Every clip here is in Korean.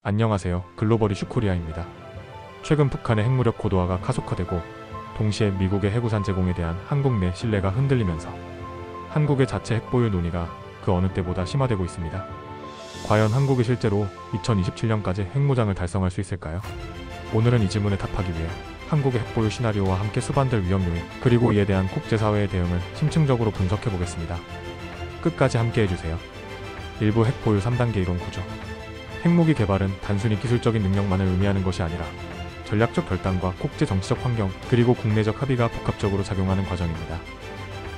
안녕하세요. 글로벌 이슈 코리아입니다. 최근 북한의 핵무력 고도화가 가속화되고 동시에 미국의 해구산 제공에 대한 한국 내 신뢰가 흔들리면서 한국의 자체 핵보유 논의가 그 어느 때보다 심화되고 있습니다. 과연 한국이 실제로 2027년까지 핵무장을 달성할 수 있을까요? 오늘은 이 질문에 답하기 위해 한국의 핵보유 시나리오와 함께 수반될 위험 요인, 그리고 이에 대한 국제사회의 대응을 심층적으로 분석해보겠습니다. 끝까지 함께해주세요. 일부 핵보유 3단계 이론 구조. 핵무기 개발은 단순히 기술적인 능력만을 의미하는 것이 아니라 전략적 결단과 국제 정치적 환경, 그리고 국내적 합의가 복합적으로 작용하는 과정입니다.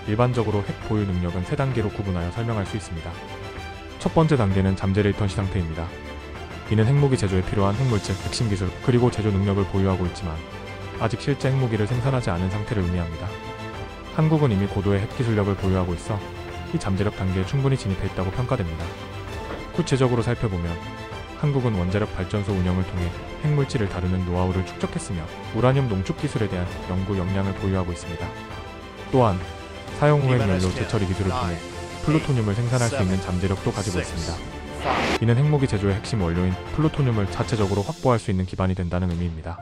일반적으로 핵 보유 능력은 3단계로 구분하여 설명할 수 있습니다. 첫 번째 단계는 잠재 레이턴시 상태입니다. 이는 핵무기 제조에 필요한 핵물질, 핵심 기술, 그리고 제조 능력을 보유하고 있지만 아직 실제 핵무기를 생산하지 않은 상태를 의미합니다. 한국은 이미 고도의 핵기술력을 보유하고 있어 이 잠재력 단계에 충분히 진입해 있다고 평가됩니다. 구체적으로 살펴보면 한국은 원자력 발전소 운영을 통해 핵물질을 다루는 노하우를 축적했으며 우라늄 농축 기술에 대한 연구 역량을 보유하고 있습니다. 또한 사용 후 핵연료 재처리 기술을 통해 플루토늄을 생산할 수 있는 잠재력도 가지고 있습니다. 이는 핵무기 제조의 핵심 원료인 플루토늄을 자체적으로 확보할 수 있는 기반이 된다는 의미입니다.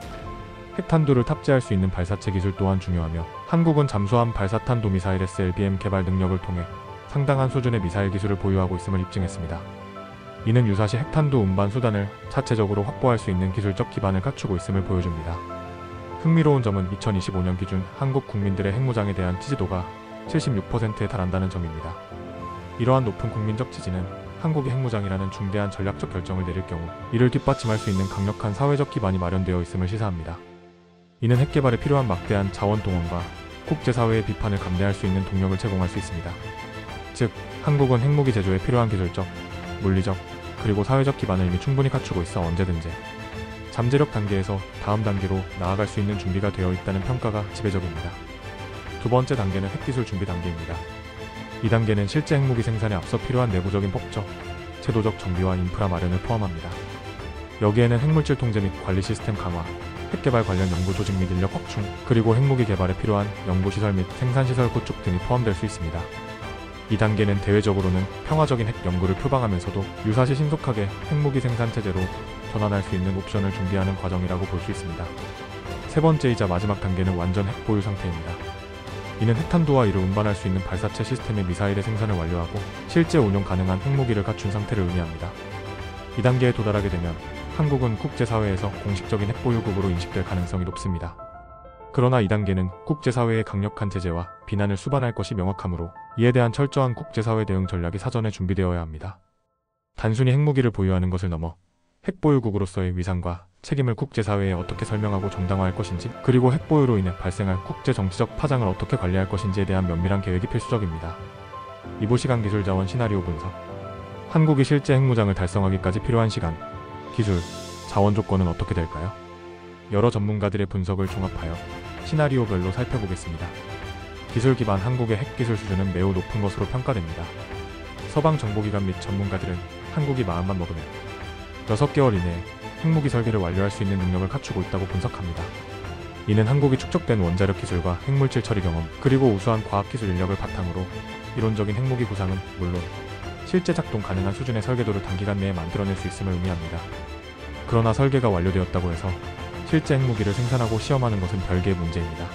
핵탄두를 탑재할 수 있는 발사체 기술 또한 중요하며 한국은 잠수함 발사탄도 미사일 SLBM 개발 능력을 통해 상당한 수준의 미사일 기술을 보유하고 있음을 입증했습니다. 이는 유사시 핵탄두 운반 수단을 자체적으로 확보할 수 있는 기술적 기반을 갖추고 있음을 보여줍니다. 흥미로운 점은 2025년 기준 한국 국민들의 핵무장에 대한 지지도가 76%에 달한다는 점입니다. 이러한 높은 국민적 지지는 한국이 핵무장이라는 중대한 전략적 결정을 내릴 경우 이를 뒷받침할 수 있는 강력한 사회적 기반이 마련되어 있음을 시사합니다. 이는 핵개발에 필요한 막대한 자원 동원과 국제사회의 비판을 감내할 수 있는 동력을 제공할 수 있습니다. 즉, 한국은 핵무기 제조에 필요한 기술적, 물리적, 그리고 사회적 기반을 이미 충분히 갖추고 있어 언제든지 잠재력 단계에서 다음 단계로 나아갈 수 있는 준비가 되어 있다는 평가가 지배적입니다. 두 번째 단계는 핵기술 준비 단계입니다. 이 단계는 실제 핵무기 생산에 앞서 필요한 내부적인 법적, 제도적 정비와 인프라 마련을 포함합니다. 여기에는 핵물질 통제 및 관리 시스템 강화, 핵개발 관련 연구 조직 및 인력 확충, 그리고 핵무기 개발에 필요한 연구시설 및 생산시설 구축 등이 포함될 수 있습니다. 이 단계는 대외적으로는 평화적인 핵 연구를 표방하면서도 유사시 신속하게 핵무기 생산 체제로 전환할 수 있는 옵션을 준비하는 과정이라고 볼 수 있습니다. 세 번째이자 마지막 단계는 완전 핵 보유 상태입니다. 이는 핵탄두와 이를 운반할 수 있는 발사체 시스템의 미사일의 생산을 완료하고 실제 운용 가능한 핵무기를 갖춘 상태를 의미합니다. 이 단계에 도달하게 되면 한국은 국제사회에서 공식적인 핵보유국으로 인식될 가능성이 높습니다. 그러나 이 단계는 국제사회의 강력한 제재와 비난을 수반할 것이 명확하므로 이에 대한 철저한 국제사회 대응 전략이 사전에 준비되어야 합니다. 단순히 핵무기를 보유하는 것을 넘어 핵보유국으로서의 위상과 책임을 국제사회에 어떻게 설명하고 정당화할 것인지, 그리고 핵보유로 인해 발생할 국제정치적 파장을 어떻게 관리할 것인지에 대한 면밀한 계획이 필수적입니다. 이보시간 기술자원 시나리오 분석. 한국이 실제 핵무장을 달성하기까지 필요한 시간, 기술, 자원 조건은 어떻게 될까요? 여러 전문가들의 분석을 종합하여 시나리오별로 살펴보겠습니다. 기술 기반 한국의 핵기술 수준은 매우 높은 것으로 평가됩니다. 서방 정보기관 및 전문가들은 한국이 마음만 먹으면 6개월 이내에 핵무기 설계를 완료할 수 있는 능력을 갖추고 있다고 분석합니다. 이는 한국이 축적된 원자력 기술과 핵물질 처리 경험, 그리고 우수한 과학기술 인력을 바탕으로 이론적인 핵무기 구상은 물론 실제 작동 가능한 수준의 설계도를 단기간 내에 만들어낼 수 있음을 의미합니다. 그러나 설계가 완료되었다고 해서 실제 핵무기를 생산하고 시험하는 것은 별개의 문제입니다.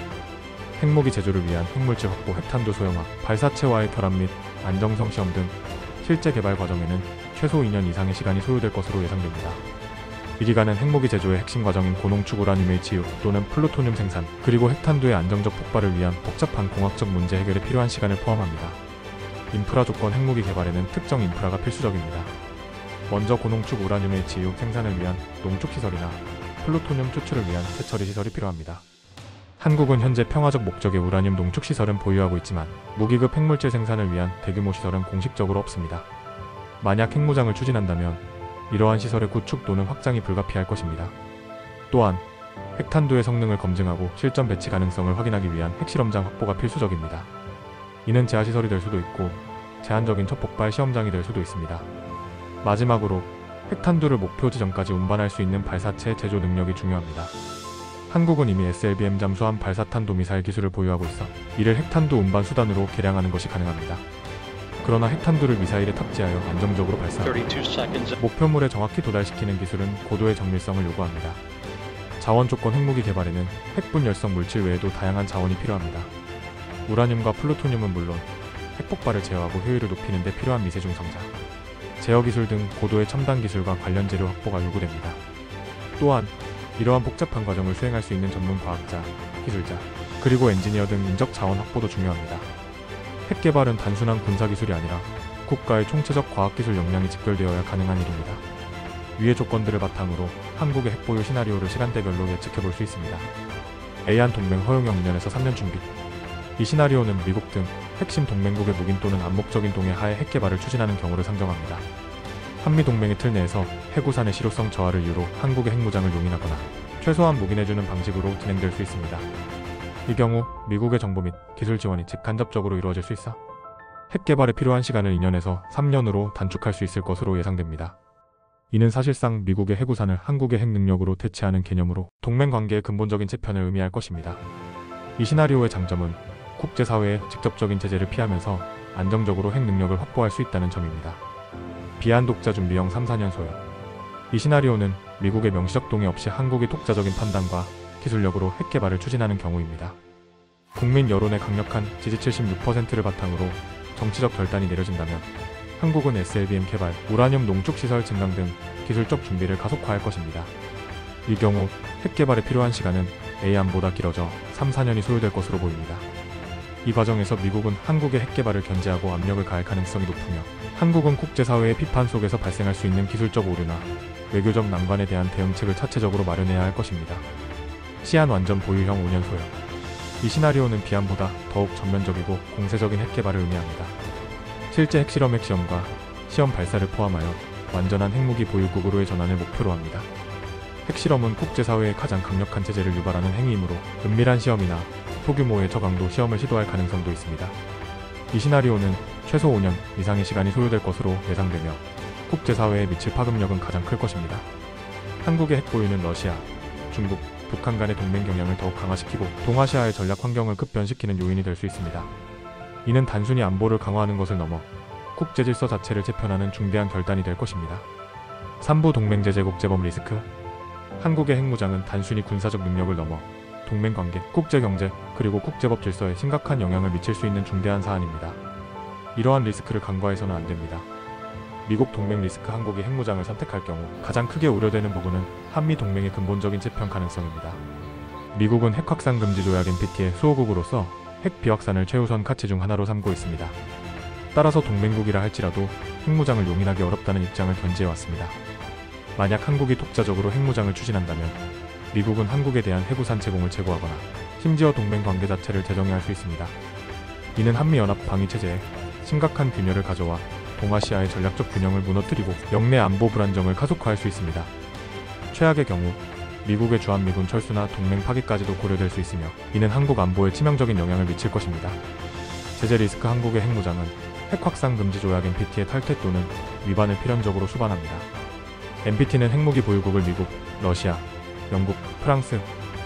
핵무기 제조를 위한 핵물질 확보, 핵탄두 소형화, 발사체와의 결합 및 안정성 시험 등 실제 개발 과정에는 최소 2년 이상의 시간이 소요될 것으로 예상됩니다. 이 기간은 핵무기 제조의 핵심 과정인 고농축 우라늄의 치유 또는 플루토늄 생산, 그리고 핵탄두의 안정적 폭발을 위한 복잡한 공학적 문제 해결에 필요한 시간을 포함합니다. 인프라 조건. 핵무기 개발에는 특정 인프라가 필수적입니다. 먼저 고농축 우라늄의 치유 생산을 위한 농축시설이나 플루토늄 추출을 위한 재처리 시설이 필요합니다. 한국은 현재 평화적 목적의 우라늄 농축 시설은 보유하고 있지만 무기급 핵물질 생산을 위한 대규모 시설은 공식적으로 없습니다. 만약 핵무장을 추진한다면 이러한 시설의 구축 또는 확장이 불가피할 것입니다. 또한 핵탄두의 성능을 검증하고 실전 배치 가능성을 확인하기 위한 핵실험장 확보가 필수적입니다. 이는 제하시설이 될 수도 있고 제한적인 첫 폭발 시험장이 될 수도 있습니다. 마지막으로 핵탄두를 목표 지점까지 운반할 수 있는 발사체 제조 능력이 중요합니다. 한국은 이미 SLBM 잠수함 발사탄도 미사일 기술을 보유하고 있어 이를 핵탄두 운반 수단으로 개량하는 것이 가능합니다. 그러나 핵탄두를 미사일에 탑재하여 안정적으로 발사. 32 seconds. 목표물에 정확히 도달시키는 기술은 고도의 정밀성을 요구합니다. 자원 조건 핵무기 개발에는 핵분열성 물질 외에도 다양한 자원이 필요합니다. 우라늄과 플루토늄은 물론 핵폭발을 제어하고 효율을 높이는 데 필요한 미세중성자, 제어 기술 등 고도의 첨단 기술과 관련 재료 확보가 요구됩니다. 또한 이러한 복잡한 과정을 수행할 수 있는 전문 과학자, 기술자, 그리고 엔지니어 등 인적 자원 확보도 중요합니다. 핵 개발은 단순한 군사 기술이 아니라 국가의 총체적 과학기술 역량이 직결되어야 가능한 일입니다. 위의 조건들을 바탕으로 한국의 핵보유 시나리오를 시간대별로 예측해볼 수 있습니다. AAN 동맹 허용형 2년에서 3년 준비. 이 시나리오는 미국 등 핵심 동맹국의 묵인 또는 암묵적인 동해 하에 핵 개발을 추진하는 경우를 상정합니다. 한미 동맹의 틀 내에서 해구산의 실효성 저하를 이유로 한국의 핵무장을 용인하거나 최소한 묵인해주는 방식으로 진행될 수 있습니다. 이 경우 미국의 정보 및 기술 지원이 직간접적으로 이루어질 수 있어 핵 개발에 필요한 시간을 2년에서 3년으로 단축할 수 있을 것으로 예상됩니다. 이는 사실상 미국의 해구산을 한국의 핵 능력으로 대체하는 개념으로 동맹 관계의 근본적인 재편을 의미할 것입니다. 이 시나리오의 장점은 국제사회의 직접적인 제재를 피하면서 안정적으로 핵 능력을 확보할 수 있다는 점입니다. 비한 독자 준비형 3-4년 소요. 이 시나리오는 미국의 명시적 동의 없이 한국이 독자적인 판단과 기술력으로 핵 개발을 추진하는 경우입니다. 국민 여론의 강력한 지지 76%를 바탕으로 정치적 결단이 내려진다면 한국은 SLBM 개발, 우라늄 농축 시설 증강 등 기술적 준비를 가속화할 것입니다. 이 경우 핵 개발에 필요한 시간은 AAN보다 길어져 3-4년이 소요될 것으로 보입니다. 이 과정에서 미국은 한국의 핵 개발을 견제하고 압력을 가할 가능성이 높으며 한국은 국제사회의 비판 속에서 발생할 수 있는 기술적 오류나 외교적 난관에 대한 대응책을 차체적으로 마련해야 할 것입니다. 시한 완전 보유형 5년 소요. 이 시나리오는 비한보다 더욱 전면적이고 공세적인 핵 개발을 의미합니다. 실제 핵실험 핵시험과 시험 발사를 포함하여 완전한 핵무기 보유국으로의 전환을 목표로 합니다. 핵실험은 국제사회의 가장 강력한 제재를 유발하는 행위이므로 은밀한 시험이나 소규모의 저강도 시험을 시도할 가능성도 있습니다. 이 시나리오는 최소 5년 이상의 시간이 소요될 것으로 예상되며 국제사회에 미칠 파급력은 가장 클 것입니다. 한국의 핵보유는 러시아, 중국, 북한 간의 동맹 경향을 더욱 강화시키고 동아시아의 전략 환경을 급변시키는 요인이 될 수 있습니다. 이는 단순히 안보를 강화하는 것을 넘어 국제 질서 자체를 재편하는 중대한 결단이 될 것입니다. 3부 동맹 제재 국제법 리스크. 한국의 핵무장은 단순히 군사적 능력을 넘어 동맹관계, 국제경제, 그리고 국제법 질서에 심각한 영향을 미칠 수 있는 중대한 사안입니다. 이러한 리스크를 간과해서는 안 됩니다. 미국 동맹 리스크. 한국이 핵무장을 선택할 경우 가장 크게 우려되는 부분은 한미 동맹의 근본적인 재편 가능성입니다. 미국은 핵 확산 금지 조약 NPT의 수호국으로서 핵 비확산을 최우선 가치 중 하나로 삼고 있습니다. 따라서 동맹국이라 할지라도 핵무장을 용인하기 어렵다는 입장을 견지해왔습니다. 만약 한국이 독자적으로 핵무장을 추진한다면 미국은 한국에 대한 해구산 제공을 제고하거나 심지어 동맹 관계 자체를 재정의할 수 있습니다. 이는 한미연합 방위체제에 심각한 균열을 가져와 동아시아의 전략적 균형을 무너뜨리고 영내 안보 불안정을 가속화할 수 있습니다. 최악의 경우 미국의 주한미군 철수나 동맹 파기까지도 고려될 수 있으며 이는 한국 안보에 치명적인 영향을 미칠 것입니다. 제재 리스크. 한국의 핵무장은 핵 확산 금지 조약 NPT의 탈퇴 또는 위반을 필연적으로 수반합니다. NPT는 핵무기 보유국을 미국, 러시아, 영국, 프랑스,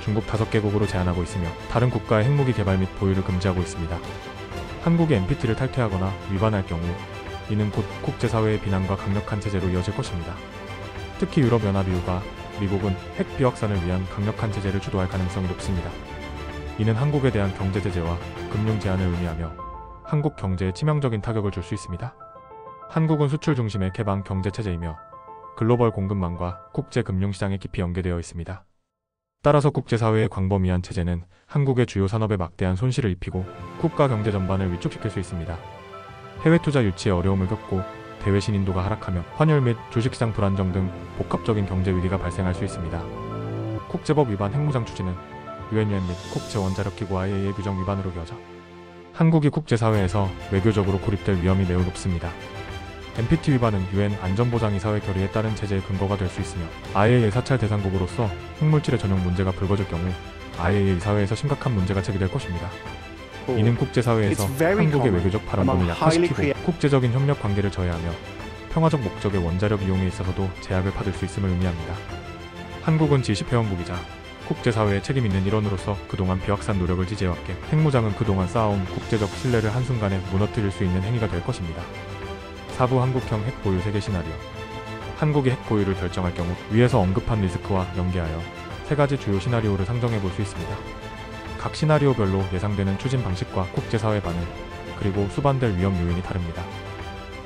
중국 5개국으로 제한하고 있으며 다른 국가의 핵무기 개발 및 보유를 금지하고 있습니다. 한국이 NPT를 탈퇴하거나 위반할 경우 이는 곧 국제사회의 비난과 강력한 제재로 이어질 것입니다. 특히 유럽연합 EU가 미국은 핵 비확산을 위한 강력한 제재를 주도할 가능성이 높습니다. 이는 한국에 대한 경제 제재와 금융 제한을 의미하며 한국 경제에 치명적인 타격을 줄 수 있습니다. 한국은 수출 중심의 개방 경제 체제이며 글로벌 공급망과 국제 금융시장에 깊이 연계되어 있습니다. 따라서 국제사회의 광범위한 체제는 한국의 주요 산업에 막대한 손실을 입히고 국가 경제 전반을 위축시킬 수 있습니다. 해외 투자 유치에 어려움을 겪고 대외 신인도가 하락하며 환율 및 주식시장 불안정 등 복합적인 경제 위기가 발생할 수 있습니다. 국제법 위반 핵무장 추진은 UN 및 국제원자력기구 IAEA 규정 위반으로 이어져 한국이 국제사회에서 외교적으로 고립될 위험이 매우 높습니다. NPT 위반은 UN 안전보장이사회 결의에 따른 제재의 근거가 될 수 있으며 IAEA 사찰 대상국으로서 핵물질의 전용 문제가 불거질 경우 IAEA 이사회에서 심각한 문제가 제기될 것입니다. 이는 국제사회에서 한국의 외교적 발언권을 약화시키고 국제적인 협력 관계를 저해하며 평화적 목적의 원자력 이용에 있어서도 제약을 받을 수 있음을 의미합니다. 한국은 G10 회원국이자 국제사회에 책임있는 일원으로서 그동안 비확산 노력을 지지해왔기에 핵무장은 그동안 쌓아온 국제적 신뢰를 한순간에 무너뜨릴 수 있는 행위가 될 것입니다. 4부 한국형 핵보유 세계 시나리오. 한국이 핵보유를 결정할 경우 위에서 언급한 리스크와 연계하여 3가지 주요 시나리오를 상정해 볼 수 있습니다. 각 시나리오별로 예상되는 추진 방식과 국제사회 반응, 그리고 수반될 위험 요인이 다릅니다.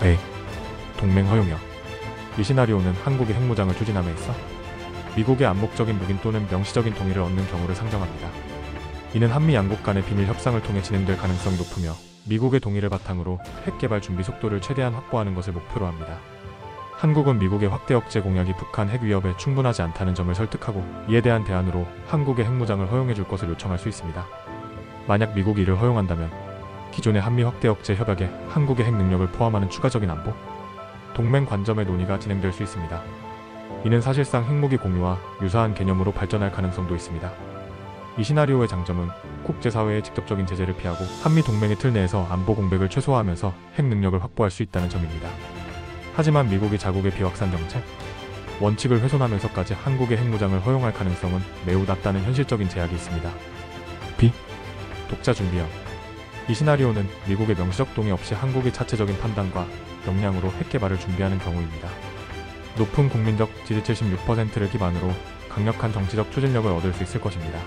A. 동맹 허용형. 이 시나리오는 한국이 핵무장을 추진함에 있어 미국의 암묵적인 묵인 또는 명시적인 동의를 얻는 경우를 상정합니다. 이는 한미 양국 간의 비밀 협상을 통해 진행될 가능성이 높으며 미국의 동의를 바탕으로 핵 개발 준비 속도를 최대한 확보하는 것을 목표로 합니다. 한국은 미국의 확대 억제 공약이 북한 핵 위협에 충분하지 않다는 점을 설득하고 이에 대한 대안으로 한국의 핵무장을 허용해 줄 것을 요청할 수 있습니다. 만약 미국이 이를 허용한다면 기존의 한미 확대 억제 협약에 한국의 핵 능력을 포함하는 추가적인 안보, 동맹 관점의 논의가 진행될 수 있습니다. 이는 사실상 핵무기 공유와 유사한 개념으로 발전할 가능성도 있습니다. 이 시나리오의 장점은 국제사회의 직접적인 제재를 피하고 한미 동맹의 틀 내에서 안보 공백을 최소화하면서 핵 능력을 확보할 수 있다는 점입니다. 하지만 미국이 자국의 비확산 정책, 원칙을 훼손하면서까지 한국의 핵무장을 허용할 가능성은 매우 낮다는 현실적인 제약이 있습니다. B. 독자 준비형. 이 시나리오는 미국의 명시적 동의 없이 한국이 자체적인 판단과 역량으로 핵 개발을 준비하는 경우입니다. 높은 국민적 지지 76%를 기반으로 강력한 정치적 추진력을 얻을 수 있을 것입니다.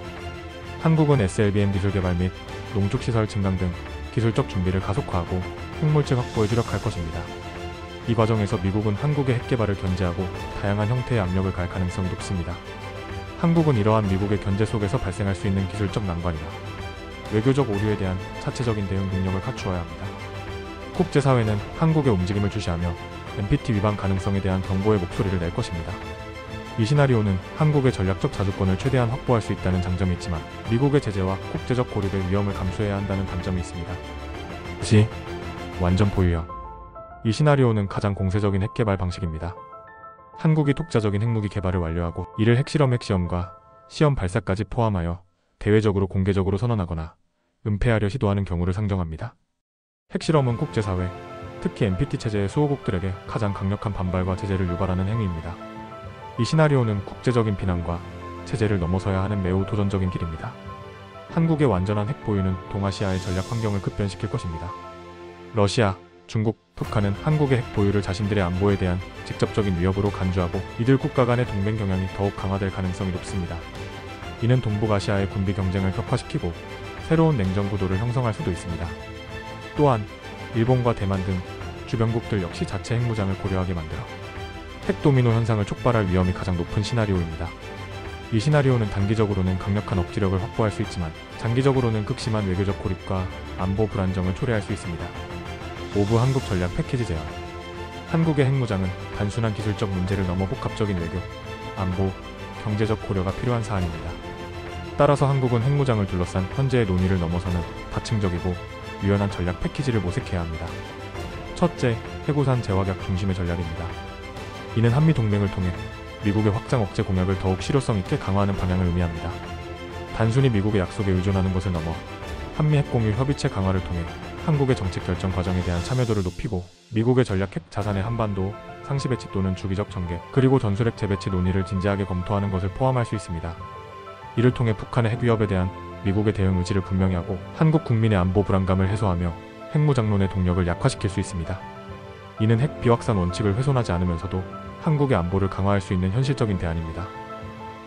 한국은 SLBM 기술 개발 및 농축시설 증강 등 기술적 준비를 가속화하고 핵물질 확보에 주력할 것입니다. 이 과정에서 미국은 한국의 핵 개발을 견제하고 다양한 형태의 압력을 가할 가능성이 높습니다. 한국은 이러한 미국의 견제 속에서 발생할 수 있는 기술적 난관이나 외교적 오류에 대한 자체적인 대응 능력을 갖추어야 합니다. 국제사회는 한국의 움직임을 주시하며 NPT 위반 가능성에 대한 경고의 목소리를 낼 것입니다. 이 시나리오는 한국의 전략적 자주권을 최대한 확보할 수 있다는 장점이 있지만 미국의 제재와 국제적 고립의 위험을 감수해야 한다는 단점이 있습니다. C. 완전 보유형. 이 시나리오는 가장 공세적인 핵 개발 방식입니다. 한국이 독자적인 핵무기 개발을 완료하고 이를 핵실험과 시험 발사까지 포함하여 대외적으로 공개적으로 선언하거나 은폐하려 시도하는 경우를 상정합니다. 핵실험은 국제사회, 특히 NPT 체제의 수호국들에게 가장 강력한 반발과 제재를 유발하는 행위입니다. 이 시나리오는 국제적인 비난과 체제를 넘어서야 하는 매우 도전적인 길입니다. 한국의 완전한 핵 보유는 동아시아의 전략 환경을 급변시킬 것입니다. 러시아, 중국, 북한은 한국의 핵 보유를 자신들의 안보에 대한 직접적인 위협으로 간주하고 이들 국가 간의 동맹 경향이 더욱 강화될 가능성이 높습니다. 이는 동북아시아의 군비 경쟁을 격화시키고 새로운 냉전 구도를 형성할 수도 있습니다. 또한 일본과 대만 등 주변국들 역시 자체 핵무장을 고려하게 만들어 핵 도미노 현상을 촉발할 위험이 가장 높은 시나리오입니다. 이 시나리오는 단기적으로는 강력한 억지력을 확보할 수 있지만 장기적으로는 극심한 외교적 고립과 안보 불안정을 초래할 수 있습니다. 5부 한국 전략 패키지 제안. 한국의 핵무장은 단순한 기술적 문제를 넘어 복합적인 외교, 안보, 경제적 고려가 필요한 사안입니다. 따라서 한국은 핵무장을 둘러싼 현재의 논의를 넘어서는 다층적이고 유연한 전략 패키지를 모색해야 합니다. 첫째, 해구산 재확약 중심의 전략입니다. 이는 한미 동맹을 통해 미국의 확장 억제 공약을 더욱 실효성 있게 강화하는 방향을 의미합니다. 단순히 미국의 약속에 의존하는 것을 넘어 한미 핵공유 협의체 강화를 통해 한국의 정책 결정 과정에 대한 참여도를 높이고 미국의 전략 핵 자산의 한반도 상시 배치 또는 주기적 전개, 그리고 전술핵 재배치 논의를 진지하게 검토하는 것을 포함할 수 있습니다. 이를 통해 북한의 핵 위협에 대한 미국의 대응 의지를 분명히 하고 한국 국민의 안보 불안감을 해소하며 핵무장론의 동력을 약화시킬 수 있습니다. 이는 핵 비확산 원칙을 훼손하지 않으면서도 한국의 안보를 강화할 수 있는 현실적인 대안입니다.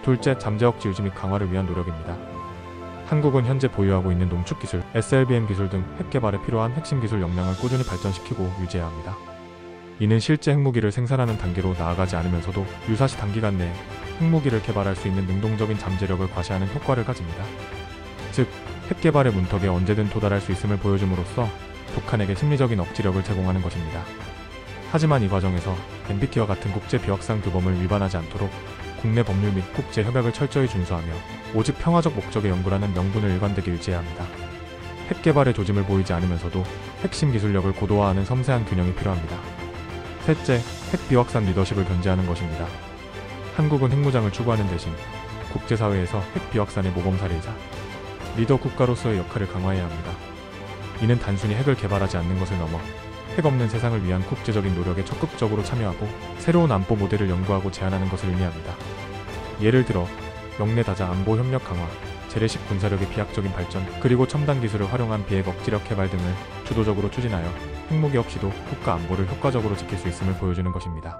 둘째, 잠재 억지 유지 및 강화를 위한 노력입니다. 한국은 현재 보유하고 있는 농축기술, SLBM 기술 등 핵 개발에 필요한 핵심 기술 역량을 꾸준히 발전시키고 유지해야 합니다. 이는 실제 핵무기를 생산하는 단계로 나아가지 않으면서도 유사시 단기간 내에 핵무기를 개발할 수 있는 능동적인 잠재력을 과시하는 효과를 가집니다. 즉, 핵 개발의 문턱에 언제든 도달할 수 있음을 보여줌으로써 북한에게 심리적인 억지력을 제공하는 것입니다. 하지만 이 과정에서 NPT와 같은 국제 비확산 규범을 위반하지 않도록 국내 법률 및 국제 협약을 철저히 준수하며 오직 평화적 목적에 연구라는 명분을 일관되게 유지해야 합니다. 핵 개발의 조짐을 보이지 않으면서도 핵심 기술력을 고도화하는 섬세한 균형이 필요합니다. 셋째, 핵 비확산 리더십을 견제하는 것입니다. 한국은 핵무장을 추구하는 대신 국제사회에서 핵 비확산의 모범 사례이자 리더 국가로서의 역할을 강화해야 합니다. 이는 단순히 핵을 개발하지 않는 것을 넘어 핵 없는 세상을 위한 국제적인 노력에 적극적으로 참여하고 새로운 안보 모델을 연구하고 제안하는 것을 의미합니다. 예를 들어 영내 다자 안보 협력 강화, 재래식 군사력의 비약적인 발전, 그리고 첨단 기술을 활용한 비핵 억지력 개발 등을 주도적으로 추진하여 핵무기 없이도 국가 안보를 효과적으로 지킬 수 있음을 보여주는 것입니다.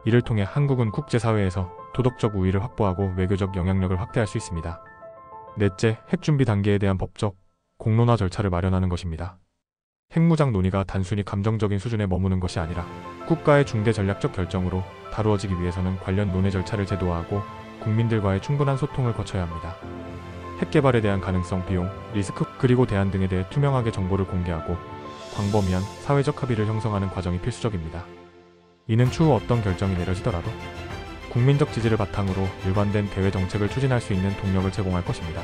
이를 통해 한국은 국제사회에서 도덕적 우위를 확보하고 외교적 영향력을 확대할 수 있습니다. 넷째, 핵준비 단계에 대한 법적, 공론화 절차를 마련하는 것입니다. 핵무장 논의가 단순히 감정적인 수준에 머무는 것이 아니라 국가의 중대 전략적 결정으로 다루어지기 위해서는 관련 논의 절차를 제도화하고 국민들과의 충분한 소통을 거쳐야 합니다. 핵 개발에 대한 가능성, 비용, 리스크, 그리고 대안 등에 대해 투명하게 정보를 공개하고 광범위한 사회적 합의를 형성하는 과정이 필수적입니다. 이는 추후 어떤 결정이 내려지더라도 국민적 지지를 바탕으로 일관된 대외 정책을 추진할 수 있는 동력을 제공할 것입니다.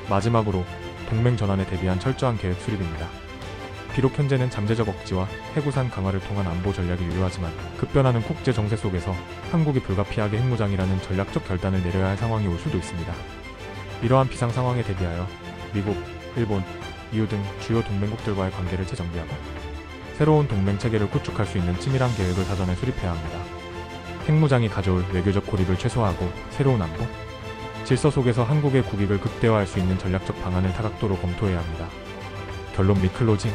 마지막으로 동맹 전환에 대비한 철저한 계획 수립입니다. 비록 현재는 잠재적 억지와 해구산 강화를 통한 안보 전략이 유효하지만 급변하는 국제 정세 속에서 한국이 불가피하게 핵무장이라는 전략적 결단을 내려야 할 상황이 올 수도 있습니다. 이러한 비상 상황에 대비하여 미국, 일본, EU 등 주요 동맹국들과의 관계를 재정비하고 새로운 동맹 체계를 구축할 수 있는 치밀한 계획을 사전에 수립해야 합니다. 핵무장이 가져올 외교적 고립을 최소화하고 새로운 안보, 질서 속에서 한국의 국익을 극대화할 수 있는 전략적 방안을 다각도로 검토해야 합니다. 결론 및 클로징.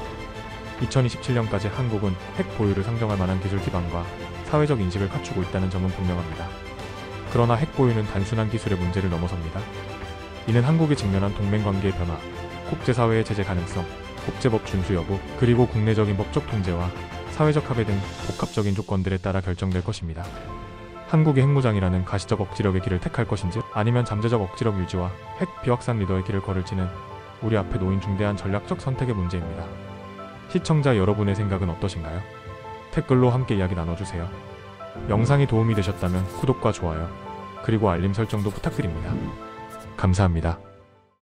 2027년까지 한국은 핵 보유를 상정할 만한 기술 기반과 사회적 인식을 갖추고 있다는 점은 분명합니다. 그러나 핵 보유는 단순한 기술의 문제를 넘어섭니다. 이는 한국이 직면한 동맹 관계의 변화, 국제사회의 제재 가능성, 국제법 준수 여부, 그리고 국내적인 법적 통제와 사회적 합의 등 복합적인 조건들에 따라 결정될 것입니다. 한국이 핵무장이라는 가시적 억지력의 길을 택할 것인지 아니면 잠재적 억지력 유지와 핵 비확산 리더의 길을 걸을지는 우리 앞에 놓인 중대한 전략적 선택의 문제입니다. 시청자 여러분의 생각은 어떠신가요? 댓글로 함께 이야기 나눠주세요. 영상이 도움이 되셨다면 구독과 좋아요, 그리고 알림 설정도 부탁드립니다. 감사합니다.